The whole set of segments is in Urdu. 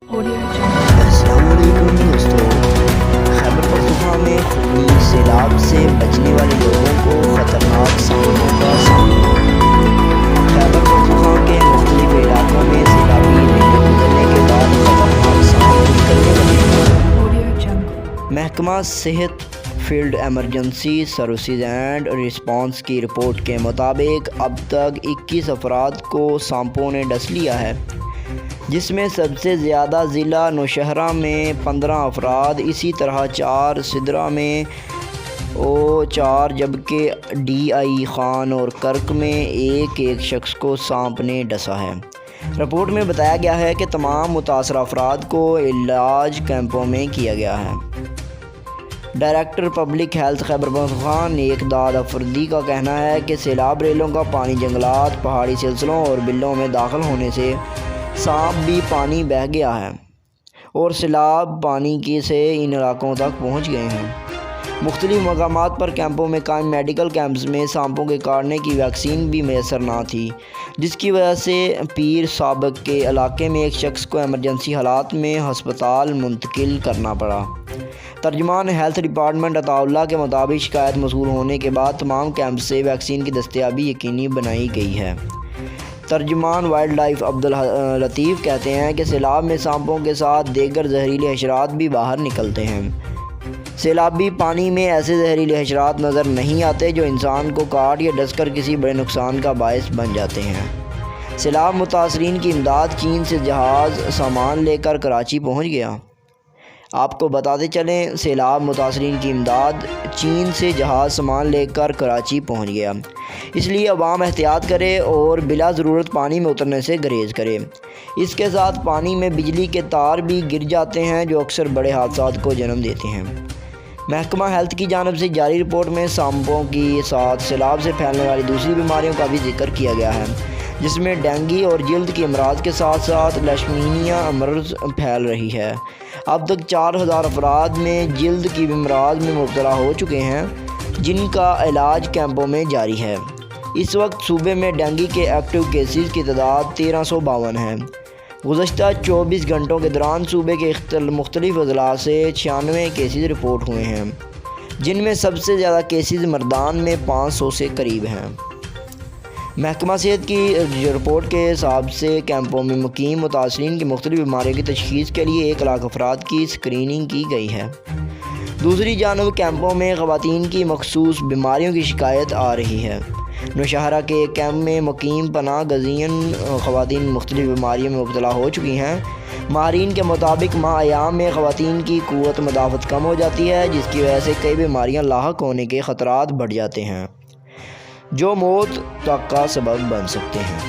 السلام علیکم دوستوں، خیبر پختونخوا میں خونی سیلاب سے بچنے والے لوگوں کو خطرناک سامنے کا سامنا۔ خیبر پختونخوا کے مختلف علاقوں میں سیلابی ریلیں گزرنے کے بعد خطرناک سانپ نکلنے لگے ہیں۔ محکمہ صحت field emergency services and response کی رپورٹ کے مطابق اب تک 21 افراد کو سانپوں نے ڈس لیا ہے، جس میں سب سے زیادہ ضلع نوشہرہ میں 15 افراد، اسی طرح 4 سدرا میں 4 جبکہ ڈی آئی خان اور کرک میں ایک شخص کو سانپ نے ڈسا ہے۔ رپورٹ میں بتایا گیا ہے کہ تمام متاثرہ افراد کو علاج کیمپوں میں کیا گیا ہے۔ Director public health Khyber Pakhtunkhwa نیک داد افریدی کا کہنا ہے کہ سیلاب ریلوں کا پانی جنگلات، پہاڑی سلسلوں اور بلوں میں داخل ہونے سے سانپ بھی پانی بہہ گیا ہے اور سیلاب پانی سے ان علاقوں تک پہنچ گئے ہیں۔ مختلف مقامات پر کیمپوں میں قائم میڈیکل کیمپس میں سانپوں کے کاٹنے کی ویکسین بھی میسر نہ تھی، جس کی وجہ سے پیر سابق کے علاقے میں ایک شخص کو ایمرجنسی حالات میں ہسپتال منتقل کرنا پڑا۔ ترجمان ہیلتھ ڈپارٹمنٹ عطاء اللہ کے مطابق شکایت موصول ہونے کے بعد تمام کیمپ سے ویکسین کی دستیابی یقینی بنائی گئی ہے۔ ترجمان وائلڈ لائف عبداللطیف کہتے ہیں کہ سیلاب میں سانپوں کے ساتھ دیگر زہریلے حشرات بھی باہر نکلتے ہیں۔ سیلابی پانی میں ایسے زہریلے حشرات نظر نہیں آتے جو انسان کو کاٹ یا ڈس کر کسی بڑے نقصان کا باعث بن جاتے ہیں۔ سیلاب متاثرین کی امداد چین سے جہاز سامان لے کر کراچی پہنچ گیا۔ آپ کو بتاتے چلیں، سیلاب متاثرین کی امداد چین سے جہاز سامان لے کر کراچی پہنچ گیا، اس لیے عوام احتیاط کرے اور بلا ضرورت پانی میں اترنے سے گریز کرے۔ اس کے ساتھ پانی میں بجلی کے تار بھی گر جاتے ہیں جو اکثر بڑے حادثات کو جنم دیتے ہیں۔ محکمہ ہیلتھ کی جانب سے جاری رپورٹ میں سانپوں کے ساتھ سیلاب سے پھیلنے والی دوسری بیماریوں کا بھی ذکر کیا گیا ہے، جس میں ڈینگی اور جلد کے امراض کے ساتھ ساتھ لیشمینیا مرض پھیل رہی ہے۔ اب تک 4000 افراد میں جلد کی امراض میں مبتلا ہو چکے ہیں، جن کا علاج کیمپوں میں جاری ہے۔ اس وقت صوبے میں ڈینگی کے ایکٹیو کیسز کی تعداد 1352 ہے۔ گزشتہ 24 گھنٹوں کے دوران صوبے کے مختلف اضلاع سے 96 کیسز رپورٹ ہوئے ہیں، جن میں سب سے زیادہ کیسز مردان میں 500 سے قریب ہیں۔ محکمہ صحت کی رپورٹ کے حساب سے کیمپوں میں مقیم متاثرین کی مختلف بیماریوں کی تشخیص کے لیے 1 لاکھ افراد کی اسکریننگ کی گئی ہے۔ دوسری جانب کیمپوں میں خواتین کی مخصوص بیماریوں کی شکایت آ رہی ہے۔ نوشہرہ کے ایک کیمپ میں مقیم پناہ گزین خواتین مختلف بیماریوں میں مبتلا ہو چکی ہیں۔ ماہرین کے مطابق ماہ ایام میں خواتین کی قوت مدافعت کم ہو جاتی ہے، جس کی وجہ سے کئی بیماریاں لاحق ہونے کے خطرات بڑھ جاتے ہیں، جو موت تک کا سبب بن سکتے ہیں۔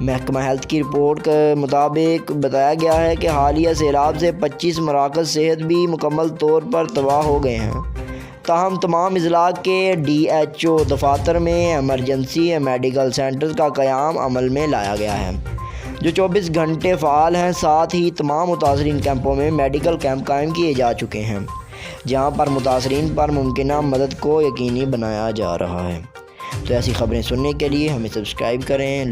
محکمہ ہیلتھ کی رپورٹ کے مطابق بتایا گیا ہے کہ حالیہ سیلاب سے 25 مراکز صحت بھی مکمل طور پر تباہ ہو گئے ہیں، تاہم تمام اضلاع کے ڈی ایچ او دفاتر میں ایمرجنسی میڈیکل سینٹرز کا قیام عمل میں لایا گیا ہے، جو 24 گھنٹے فعال ہیں۔ ساتھ ہی تمام متاثرین کیمپوں میں میڈیکل کیمپ قائم کیے جا چکے ہیں، جہاں پر متاثرین پر ممکنہ مدد کو یقینی بنایا جا رہا ہے۔ تو ایسی خبریں سننے کے لیے ہمیں سبسکرائب کریں،